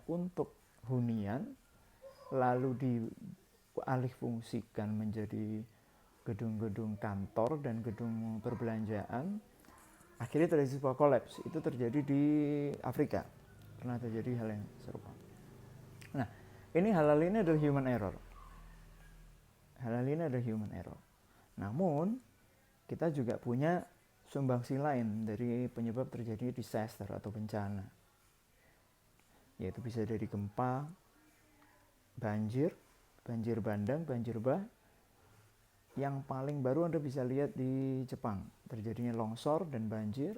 untuk hunian lalu dialih fungsikan menjadi gedung-gedung kantor dan gedung perbelanjaan, akhirnya terjadi sebuah kolaps. Itu terjadi di Afrika, pernah terjadi hal yang serupa. Nah, hal-hal ini adalah human error. Namun kita juga punya sumbangsi lain dari penyebab terjadinya disaster atau bencana, yaitu bisa dari gempa, banjir bandang, banjir bah. Yang paling baru Anda bisa lihat di Jepang, terjadinya longsor dan banjir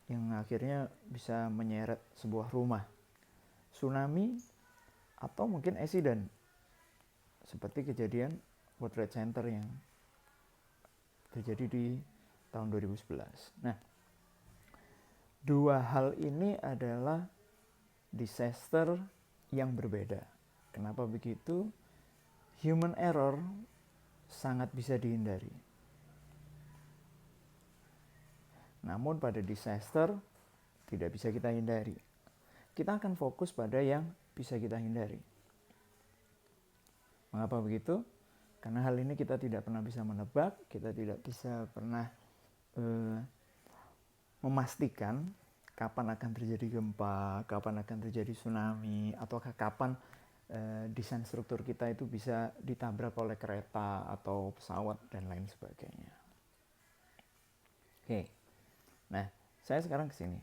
yang akhirnya bisa menyeret sebuah rumah, tsunami, atau mungkin accident seperti kejadian World Trade Center yang terjadi di tahun 2011. Nah, dua hal ini adalah disaster yang berbeda. Kenapa begitu? Human error sangat bisa dihindari. Namun pada disaster tidak bisa kita hindari. Kita akan fokus pada yang bisa kita hindari. Mengapa begitu? Karena hal ini kita tidak pernah bisa menebak, kita tidak bisa pernah memastikan kapan akan terjadi gempa, kapan akan terjadi tsunami, ataukah kapan desain struktur kita itu bisa ditabrak oleh kereta atau pesawat dan lain sebagainya. Oke, nah saya sekarang ke sini.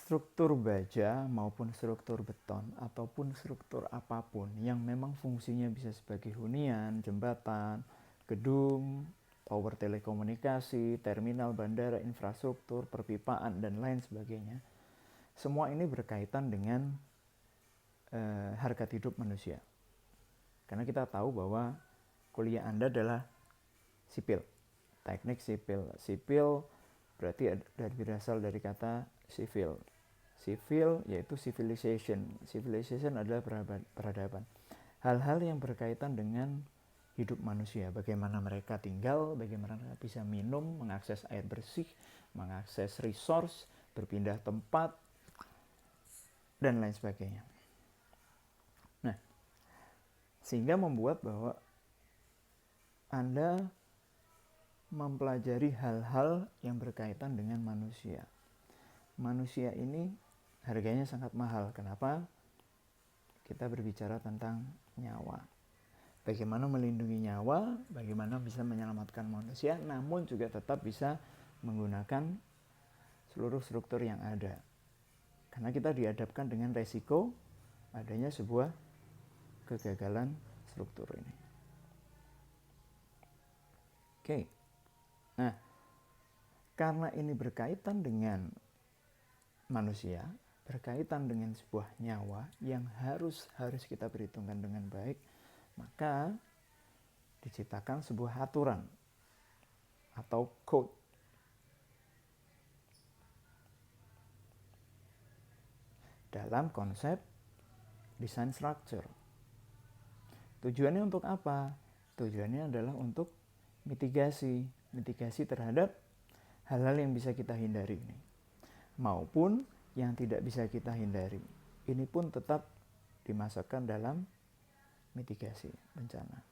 Struktur baja maupun struktur beton ataupun struktur apapun yang memang fungsinya bisa sebagai hunian, jembatan, gedung, tower telekomunikasi, terminal bandara, infrastruktur, perpipaan, dan lain sebagainya. Semua ini berkaitan dengan harkat hidup manusia. Karena kita tahu bahwa kuliah Anda adalah sipil, teknik sipil. Sipil berarti berasal dari kata civil. Civil yaitu civilization. Civilization adalah peradaban. Hal-hal yang berkaitan dengan hidup manusia, bagaimana mereka tinggal, bagaimana mereka bisa minum, mengakses air bersih, mengakses resource, berpindah tempat, dan lain sebagainya. Nah, sehingga membuat bahwa Anda mempelajari hal-hal yang berkaitan dengan manusia. Manusia ini harganya sangat mahal. Kenapa? Kita berbicara tentang nyawa. Bagaimana melindungi nyawa, bagaimana bisa menyelamatkan manusia, namun juga tetap bisa menggunakan seluruh struktur yang ada. Karena kita dihadapkan dengan resiko adanya sebuah kegagalan struktur ini. Oke. Nah, karena ini berkaitan dengan manusia, berkaitan dengan sebuah nyawa yang harus kita perhitungkan dengan baik, maka diciptakan sebuah aturan atau code dalam konsep design structure. Tujuannya untuk apa? Tujuannya adalah untuk mitigasi terhadap hal-hal yang bisa kita hindari ini, maupun yang tidak bisa kita hindari. Ini pun tetap dimasukkan dalam mitigasi bencana.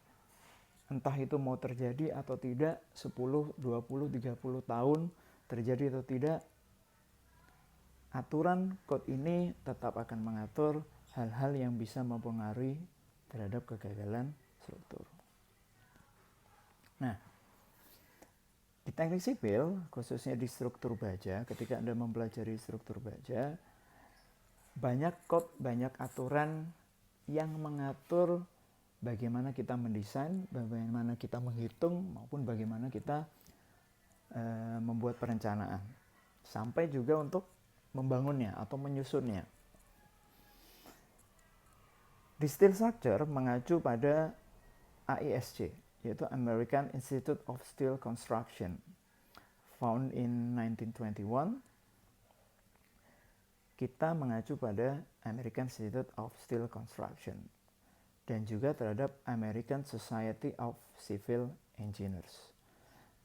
Entah itu mau terjadi atau tidak, 10, 20, 30 tahun terjadi atau tidak, aturan code ini tetap akan mengatur hal-hal yang bisa mempengaruhi terhadap kegagalan struktur. Nah, di teknik sipil, khususnya di struktur baja, ketika Anda mempelajari struktur baja, banyak code, banyak aturan yang mengatur bagaimana kita mendesain, bagaimana kita menghitung, maupun bagaimana kita membuat perencanaan. Sampai juga untuk membangunnya atau menyusunnya. Di steel structure mengacu pada AISC, yaitu American Institute of Steel Construction, found in 1921. Kita mengacu pada American Institute of Steel Construction dan juga terhadap American Society of Civil Engineers.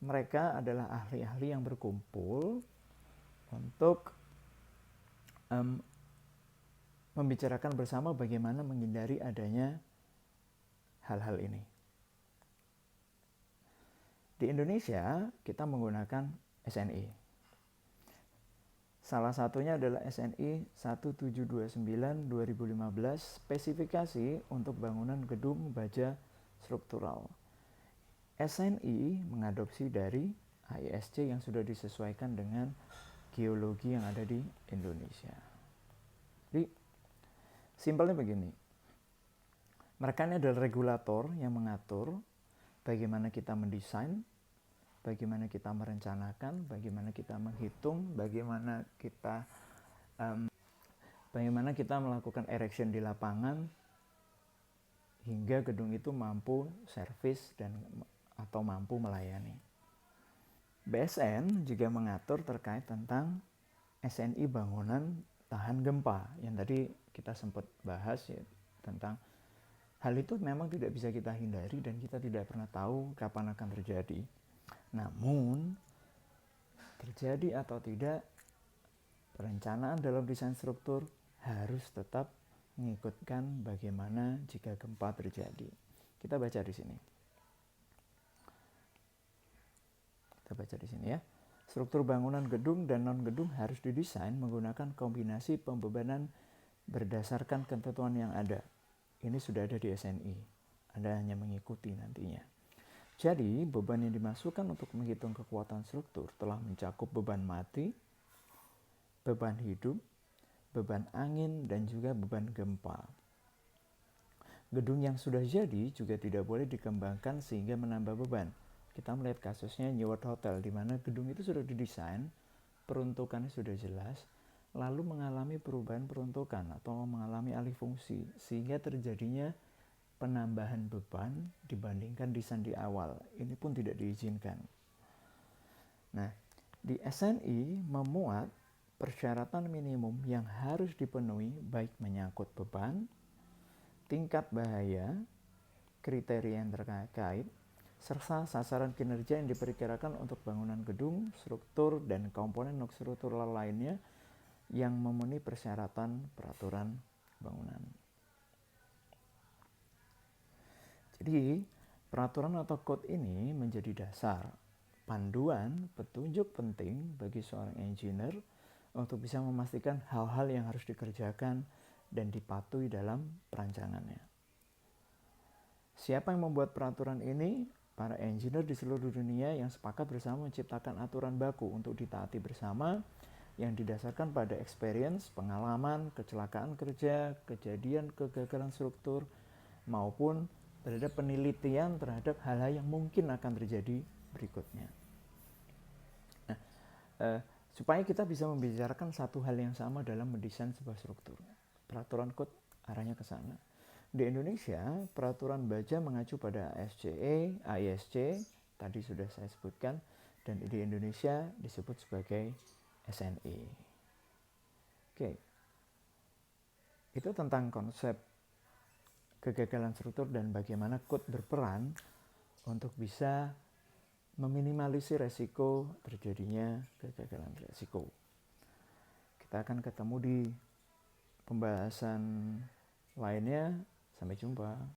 Mereka adalah ahli-ahli yang berkumpul untuk membicarakan bersama bagaimana menghindari adanya hal-hal ini. Di Indonesia kita menggunakan SNI. Salah satunya adalah SNI 1729/2015 spesifikasi untuk bangunan gedung baja struktural. SNI mengadopsi dari AISC yang sudah disesuaikan dengan geologi yang ada di Indonesia. Jadi simpelnya begini, mereka ini adalah regulator yang mengatur bagaimana kita mendesain, bagaimana kita merencanakan, bagaimana kita menghitung, bagaimana kita melakukan erection di lapangan hingga gedung itu mampu servis dan atau mampu melayani. BSN juga mengatur terkait tentang SNI bangunan tahan gempa yang tadi kita sempat bahas ya, tentang hal itu memang tidak bisa kita hindari dan kita tidak pernah tahu kapan akan terjadi. Namun, terjadi atau tidak, perencanaan dalam desain struktur harus tetap mengikutkan bagaimana jika gempa terjadi. Kita baca di sini. Ya. Struktur bangunan gedung dan non-gedung harus didesain menggunakan kombinasi pembebanan berdasarkan ketentuan yang ada. Ini sudah ada di SNI. Anda hanya mengikuti nantinya. Jadi, beban yang dimasukkan untuk menghitung kekuatan struktur telah mencakup beban mati, beban hidup, beban angin, dan juga beban gempa. Gedung yang sudah jadi juga tidak boleh dikembangkan sehingga menambah beban. Kita melihat kasusnya New World Hotel, di mana gedung itu sudah didesain, peruntukannya sudah jelas, lalu mengalami perubahan peruntukan atau mengalami alih fungsi, sehingga terjadinya penambahan beban dibandingkan desain di awal. Ini pun tidak diizinkan. Nah, di SNI memuat persyaratan minimum yang harus dipenuhi baik menyangkut beban, tingkat bahaya, kriteria yang terkait, serta sasaran kinerja yang diperkirakan untuk bangunan gedung, struktur, dan komponen non-struktural lainnya yang memenuhi persyaratan peraturan bangunan. Jadi, peraturan atau code ini menjadi dasar, panduan, petunjuk penting bagi seorang engineer untuk bisa memastikan hal-hal yang harus dikerjakan dan dipatuhi dalam perancangannya. Siapa yang membuat peraturan ini? Para engineer di seluruh dunia yang sepakat bersama menciptakan aturan baku untuk ditaati bersama yang didasarkan pada experience, pengalaman, kecelakaan kerja, kejadian kegagalan struktur, maupun terhadap penelitian terhadap hal-hal yang mungkin akan terjadi berikutnya. Nah, supaya kita bisa membicarakan satu hal yang sama dalam mendesain sebuah struktur, peraturan code arahnya ke sana. Di Indonesia, peraturan baja mengacu pada ASCE, AISC, tadi sudah saya sebutkan, dan di Indonesia disebut sebagai SNI. Oke, itu tentang konsep kegagalan struktur dan bagaimana code berperan untuk bisa meminimalisir resiko terjadinya kegagalan resiko. Kita akan ketemu di pembahasan lainnya. Sampai jumpa.